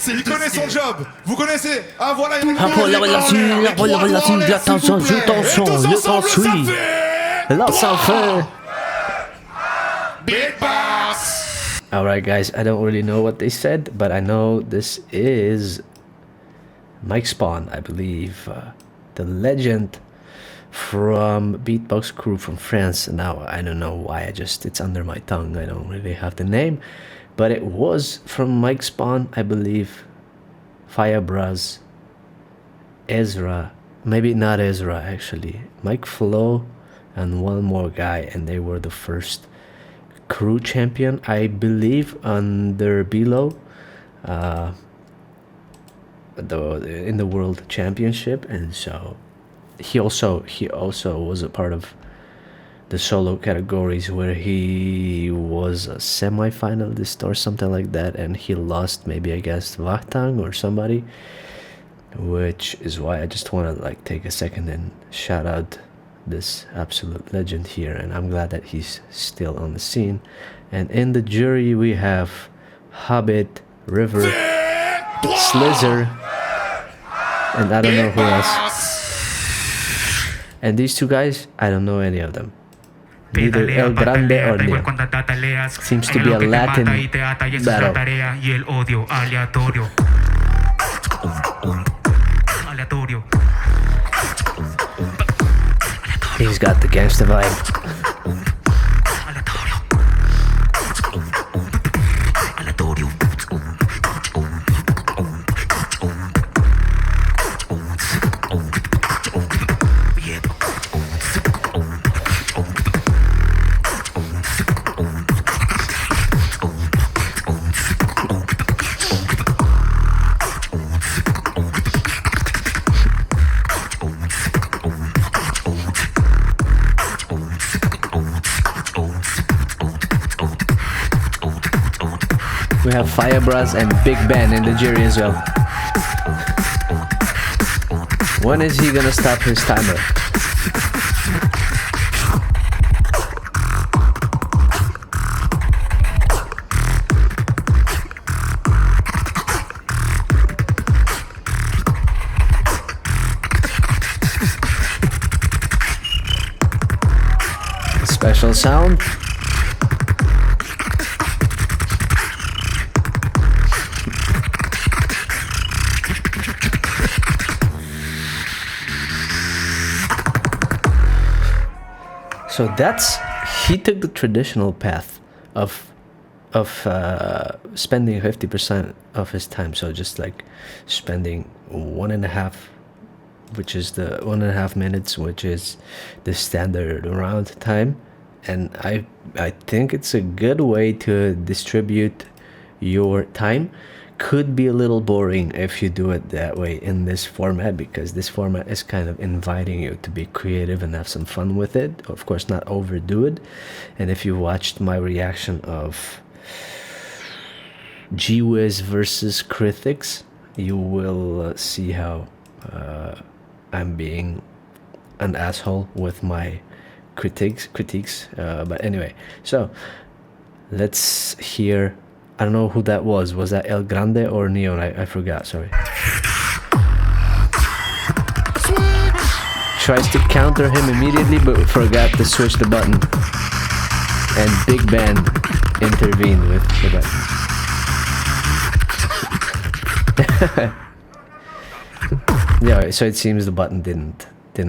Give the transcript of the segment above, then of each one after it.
Il connaît son job. Vous connaissez? Ah voilà, il y a Après la relation, attention, là ça fait. Beatbox. Alright guys, I don't really know what they said, but I know this is Mike Spawn, I believe, the legend from Beatbox crew from France. Now I don't know why, it's under my tongue, I don't really have the name, but it was from Mike Spawn, I believe, Firebras, Ezra, maybe not Ezra actually, Mike Flo, and one more guy, and they were the first crew champion, I believe, under Below, in the world championship. And so he also was a part of the solo categories where he was a semi-finalist or something like that, and he lost maybe against Vahtang or somebody, which is why I just want to like take a second and shout out this absolute legend here, and I'm glad that he's still on the scene. And in the jury we have Hobbit, River, Slizzer, and I don't know who else. And these two guys, I don't know any of them. Neither El Grande or Neo. Seems to be a Latin battle. He's got the gangsta vibe. We have Firebras and Big Ben in the jury as well. When is he gonna stop his timer? Special sound. So he took the traditional path of spending 50% of his time. So just like spending 1.5, which is the 1.5 minutes, which is the standard round time. And I think it's a good way to distribute your time. Could be a little boring if you do it that way in this format, because this format is kind of inviting you to be creative and have some fun with it. Of course, not overdo it. And if you watched my reaction of G-Wiz versus Critics, you will see how I'm being an asshole with my critiques. But anyway, so let's hear. I don't know who that was. Was that El Grande or Neon? I forgot, sorry. Tries to counter him immediately, but forgot to switch the button. And Big Ben intervened with the button. Yeah, so it seems the button didn't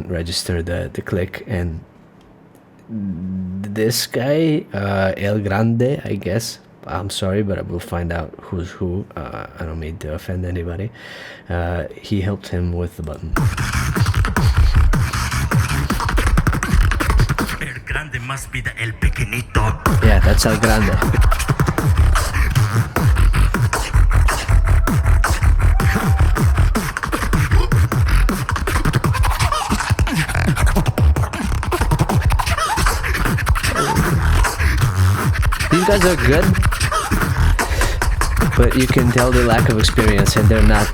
register the click, and this guy, El Grande, I guess. I'm sorry, but I will find out who's who. I don't mean to offend anybody. He helped him with the button. El Grande must be the El Pequeñito. Yeah, that's El Grande. These guys are good, but you can tell the lack of experience, and they're not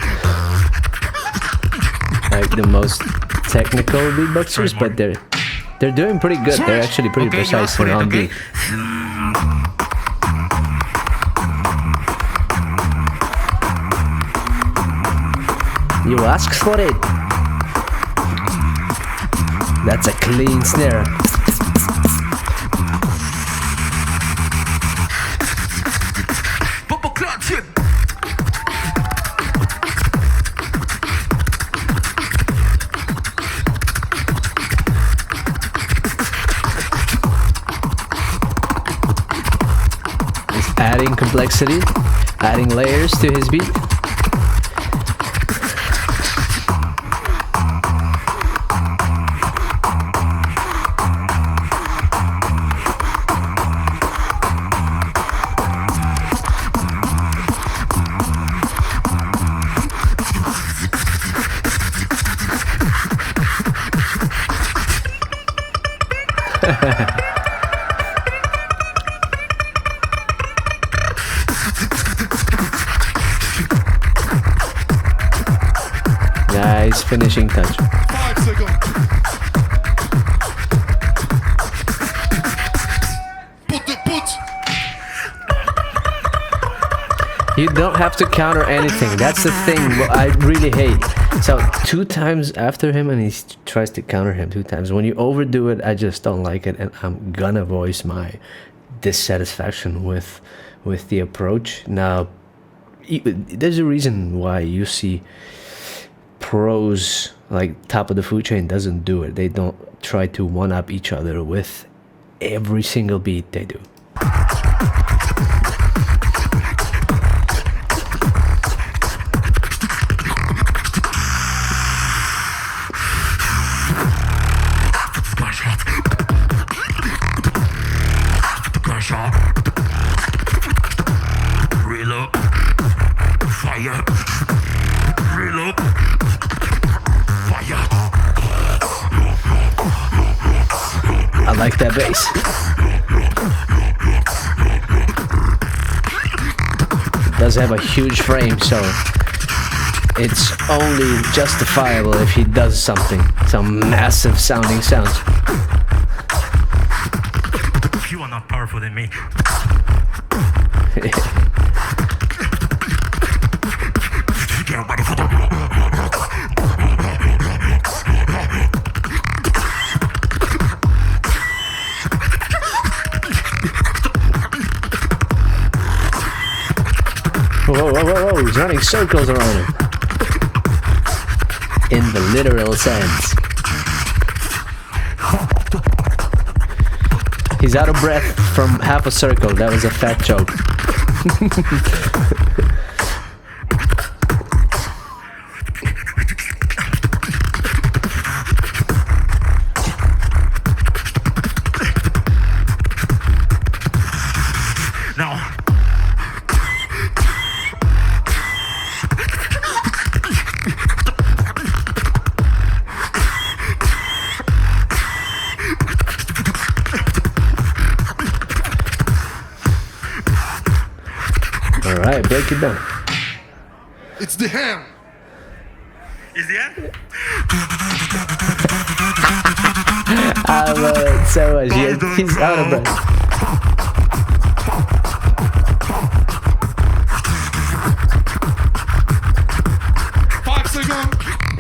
like the most technical beatboxers, but they're doing pretty good. They're actually pretty precise and on beat. You asked for it. That's a clean snare. He's adding complexity, adding layers to his beat. Nice finishing touch. 5 seconds. Put the put. You don't have to counter anything. That's the thing what I really hate. So 2 times after him and he tries to counter him 2 times. When you overdo it, I just don't like it, and I'm gonna voice my dissatisfaction with the approach. Now, there's a reason why you see pros like top of the food chain doesn't do it. They don't try to one-up each other with every single beat they do. Reload. Fire. Reload. Fire. I like that bass. It does have a huge frame, so it's only justifiable if he does something, some massive sounding sounds. You are not powerful than me. Whoa, whoa, whoa, whoa, he's running circles around him. In the literal sense. He's out of breath from half a circle. That was a fat joke. Now. Alright, break it down. It's the ham. Is the end? I love it so much. He's out of breath.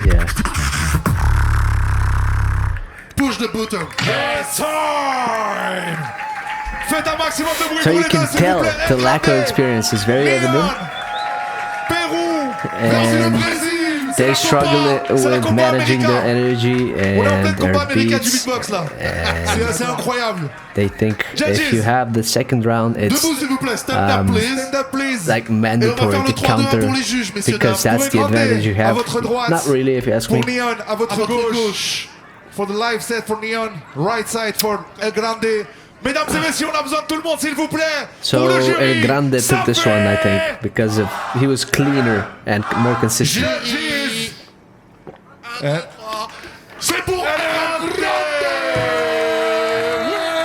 Yeah. Push the button. It's time. Faites un maximum de bruit So pour you les can gars, s'il tell vous plaît. the lack of experience is very evident. Pérou versus le And Brésil. they struggle with managing their energy On a and peut-être combat their américain du beats. beatbox là. C'est incroyable. They think if you have the second round, it's Debout s'il vous plaît. Stand up please. Stand up please. like Et on va mandatory faire le to 3-2-1 counter pour les juges, messieurs, because dames. that's the Vous pouvez advantage you gratter have. à votre droite. Not really, if you ask me. Pour Neon, à votre gauche. For the live set for Neon. Right side for El Grande. Mesdames et messieurs, on a besoin de tout le monde, s'il vous plaît. So Pour le jury, El Grande took this one, I think, Sabré. because he was cleaner and more consistent. Judges. C'est pour El Grande.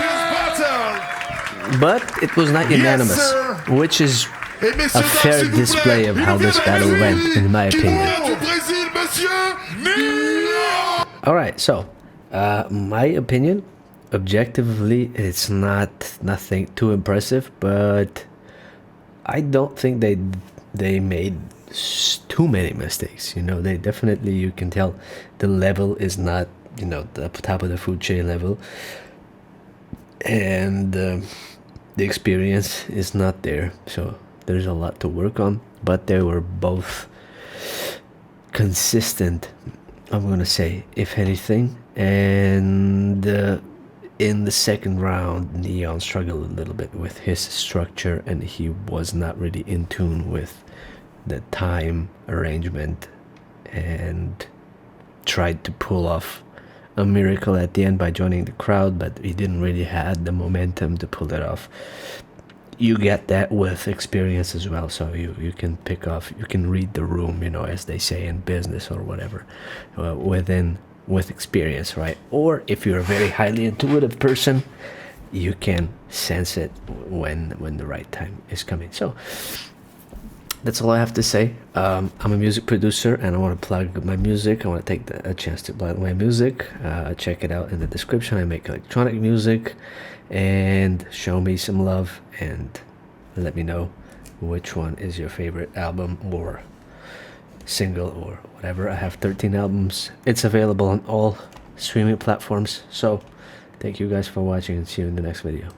This battle. But it was not unanimous, sir. which is Et a messieurs, dames, fair s'il vous plaît, display of il how vient this de battle went, Brésil, in my qui opinion. vient du Brésil, monsieur Neon. Alright, so my opinion, objectively, it's nothing too impressive, but I don't think they made too many mistakes. You know, they definitely, you can tell the level is not, you know, the top of the food chain level, and the experience is not there. So there's a lot to work on, but they were both consistent, I'm gonna say, if anything. And in the second round, Neon struggled a little bit with his structure, and he was not really in tune with the time arrangement, and tried to pull off a miracle at the end by joining the crowd, but he didn't really have the momentum to pull it off. You get that with experience as well, so you can pick off, you can read the room, you know, as they say in business or whatever, with experience, right? Or if you're a very highly intuitive person, you can sense it when the right time is coming. So that's all I have to say. I'm a music producer, and I want to plug my music. I want to take a chance to plug my music. Check it out in the description. I make electronic music, and show me some love and let me know which one is your favorite album or single or whatever. I have 13 albums. It's available on all streaming platforms. So thank you guys for watching, and see you in the next video.